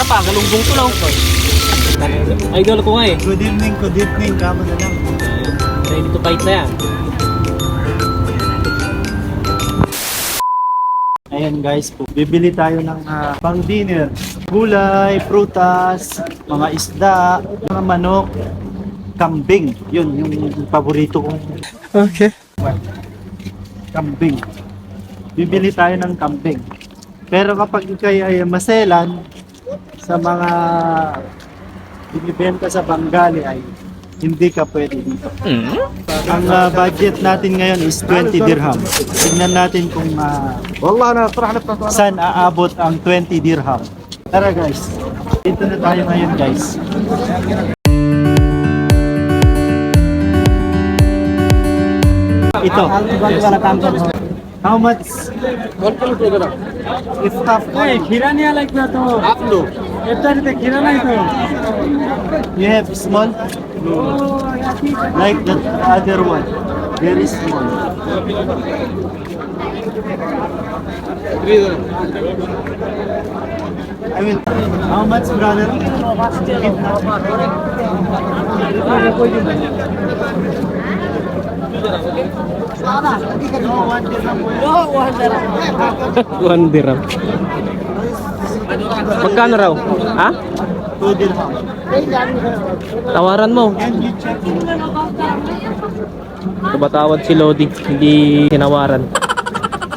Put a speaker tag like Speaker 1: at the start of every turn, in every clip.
Speaker 1: pa, galunggong to lang. Idol ko nga eh.
Speaker 2: Good evening, kamo na lang.
Speaker 1: Ready to fight na yan.
Speaker 2: Ayan guys po, bibili tayo ng pang dinner. Gulay, prutas, mga isda, mga manok, kambing. Yun, yung paborito kong
Speaker 3: Okay.
Speaker 2: kambing. Bibili tayo ng kambing. Pero kapag kayo ay maselan sa mga binibenta sa Bengali ay hindi ka pwede dito. Ang budget natin ngayon is 20 dirham. Tignan natin kung saan aabot ang 20 dirham. Tara guys, dito na tayo ngayon guys. Ito. How much? It's tough.
Speaker 3: Hey, खीरा नहीं अलग ना तो आप लो इतना नहीं खीरा नहीं तो
Speaker 2: You have small? Like the other one. Very small. I mean, how much brother?
Speaker 1: One dirham. Magkano raw? Ha?
Speaker 2: 2 dirham.
Speaker 1: Tawaran mo.
Speaker 2: Can you check?
Speaker 1: Tumatawad si Lodi, hindi tinawaran.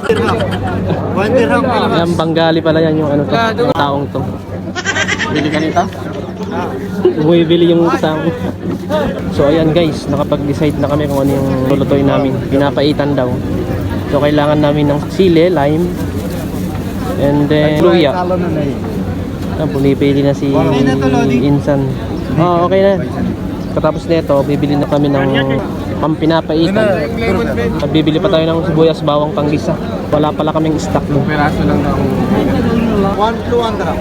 Speaker 2: Dirham. 1 dirham.
Speaker 1: Yan, Bengali pala yan yung ano to, yung taong to. Bili ka nito? Bumibili yung kasama. So ayan guys, nakapag-decide na kami kung ano yung lulutuin namin. Pinapaitan daw. So kailangan namin ng sili, lime, and then luya. Pumipili na si Insan. Oh, okay na. Katapos nito, bibili na kami ng pampinapaitan. Bibili pa tayo ng sibuyas, bawang, panggisa. Wala pala kaming stock mo.
Speaker 3: परासो lang ako
Speaker 2: 1 to 1 dirham.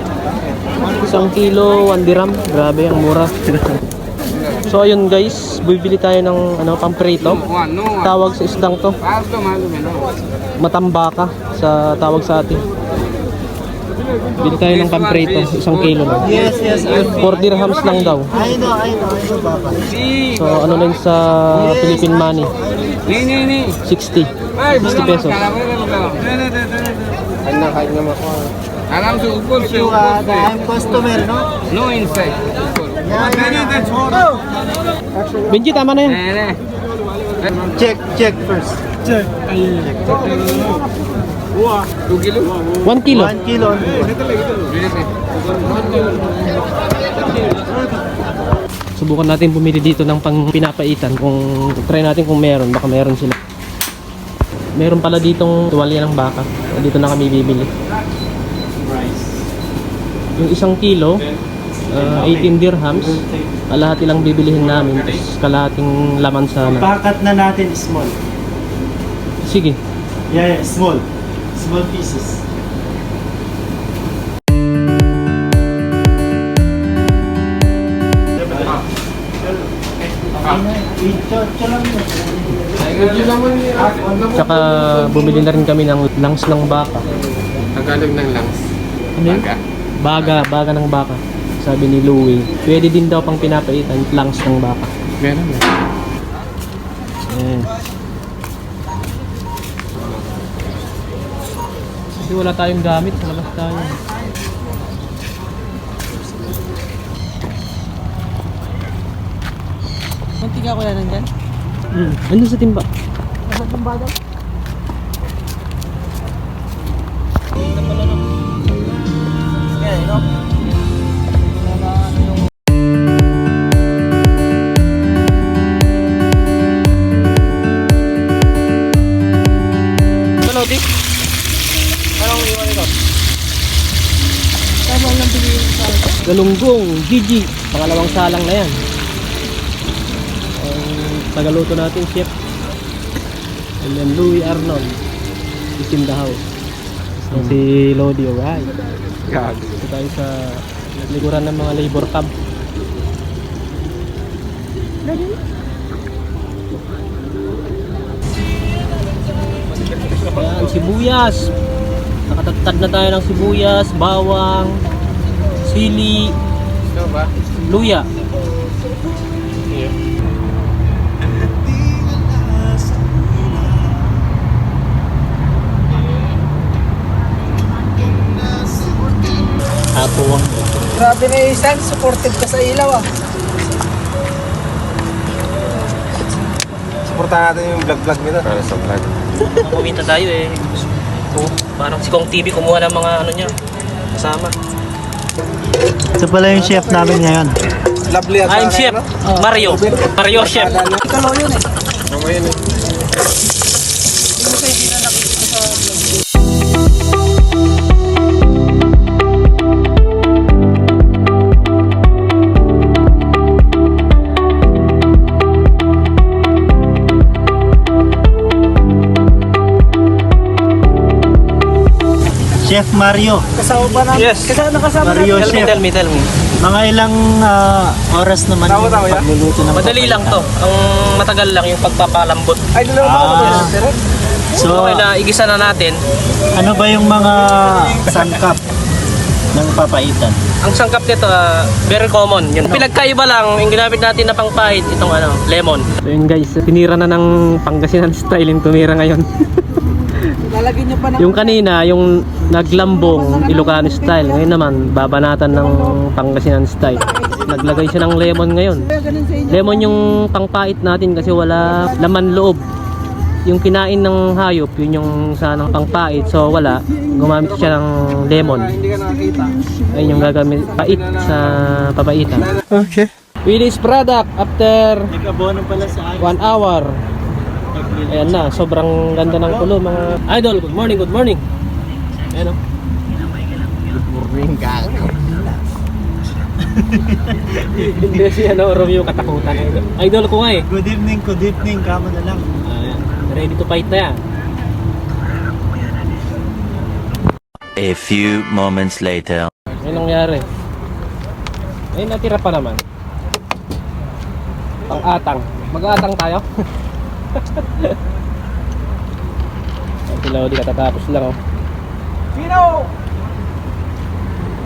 Speaker 1: 1 kilo, 1 dirham. Grabe, ang mura. So ayun guys, bibili tayo ng pamprito. Tawag sa isdang to, matambaka sa tawag sa atin. Bili tayo ng pamprito, 1 kilo lang.
Speaker 2: Yes,
Speaker 1: 4 dirhams lang daw.
Speaker 2: I know, Baba.
Speaker 1: So ano lang sa Philippine money, 60 pesos.
Speaker 3: आराम से ऊपर से
Speaker 2: You are the I'm customer, no?
Speaker 3: No inside
Speaker 1: Benji, tama na yan.
Speaker 2: Check first. Check.
Speaker 3: 2 kilo
Speaker 1: 1 kilo.
Speaker 2: 1 kilo.
Speaker 1: Subukan natin bumili dito ng pang pinapaitan. Kung try natin kung meron, baka meron sila. Meron pala ditong tuwalya ng baka. Dito na kami bibili. Yung 1 kilo, 18 dirhams. Kalahati lang bibilihin namin. Tapos kalahating laman sana.
Speaker 2: Pakat na natin small.
Speaker 1: Sige.
Speaker 2: Yeah, small. Small pieces.
Speaker 1: Tsaka bumili na rin kami ng lungs ng baka.
Speaker 3: Tagalog ng langs.
Speaker 1: Ano yun? Baga ng baka. Sabi ni Louie, pwede din daw pang pinapaitan lungs ng baka.
Speaker 3: Meron na.
Speaker 1: Ayan. Kasi wala tayong gamit, labas tayo.
Speaker 4: Mantika ko yan nandyan?
Speaker 1: Andun sa timba.
Speaker 4: Nasa tumba daw? Yan, no?
Speaker 1: Lodi? Anong iwan ito?
Speaker 4: Tama lang piliin sa akin.
Speaker 1: Galunggong, Gigi. Pangalawang salang na yan. Ang tagaluto natin, chef. And then Louis Arnold is in the house. So, si Lodi, alright. Dito tayo sa likuran ng mga labor camp. Ayan, sibuyas. Nakatagtad na tayo ng sibuyas, bawang, sili, luya. Apuwang.
Speaker 4: Grabe na yung isang, supported ka sa ilaw ah.
Speaker 5: Suportahan natin yung vlog-vlog nila. Para sa vlog.
Speaker 1: Kumita tayo eh. Oh, parang si Kong TV kumuha ng mga ano niya. Kasama.
Speaker 2: Ito pala yung chef namin ngayon.
Speaker 5: Lovely at
Speaker 1: I'm Chef Mario. Mario Chef.
Speaker 4: Ikalaw yun eh.
Speaker 5: Mamaya na.
Speaker 2: Chef Mario.
Speaker 4: Kasama ba namin?
Speaker 1: Yes.
Speaker 4: Nakasama
Speaker 2: Mario
Speaker 1: Tell me,
Speaker 2: Chef.
Speaker 1: tell me.
Speaker 2: Mga ilang oras naman yung
Speaker 5: Tama, yan.
Speaker 2: pagluluto ng
Speaker 1: Madali lang to. Ang matagal lang yung pagpapalambot.
Speaker 5: Ay, dalawa ba
Speaker 2: Ah.
Speaker 5: ito?
Speaker 2: So,
Speaker 1: Okay na, igisa na natin.
Speaker 2: ano ba yung mga sangkap ng papaitan?
Speaker 1: Ang sangkap nito, very common. Yun. Pinagkaiba lang, yung ginamit natin na pangpahit, itong ano, lemon. So yun guys, tinira na ng Pangasinan style yung tumira ngayon.
Speaker 4: Lalagyan nyo pa ng...
Speaker 1: Yung kanina, yung naglambong Ilocano style. Ngayon naman, babanatan ng Pangasinan style. Naglagay siya ng lemon ngayon.
Speaker 4: Ganun sa inyo.
Speaker 1: Lemon yung pangpait natin kasi wala laman loob. Yung kinain ng hayop, yun yung sanang pangpait. So wala, gumamit siya ng lemon.
Speaker 5: Hindi ka nakakita.
Speaker 1: Ayun yung gagamit, pait sa papaitan.
Speaker 5: Okay.
Speaker 1: Finished product after
Speaker 2: Nag-abono pala sa
Speaker 1: 1 hour. Ayan na, sobrang ganda ng kulo mga idol. Good morning, good morning. Ayan o.
Speaker 5: Morning, gang.
Speaker 1: Hindi si ano, Romeo katakutan. Idol ko nga eh.
Speaker 2: Good evening, kamo na lang.
Speaker 1: Ayan, ready to fight na yan.
Speaker 6: A few moments later.
Speaker 1: Ano nangyari? Ay, natira pa naman. Pang-atang. Mag-atang tayo. Si Lodi katatapos lang oh.
Speaker 5: Pino!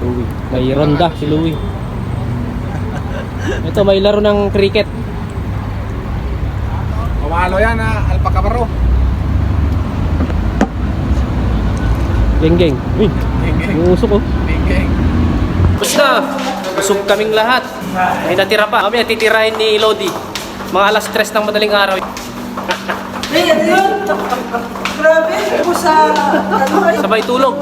Speaker 1: Louie. May ronda si Louie. Ito may laro ng cricket.
Speaker 5: Pumalo yan ha, Alpaca Baro.
Speaker 1: Geng-geng. Uy, yung usok oh.
Speaker 5: Bing-bing.
Speaker 1: Basta, busog kaming lahat. May natira pa. Kami natitirahin ni Lodi. Mga alas 3 ng madaling araw.
Speaker 4: Hey, ano yun? Grabe, kung sa... Ano ay...
Speaker 1: Sabay tulog.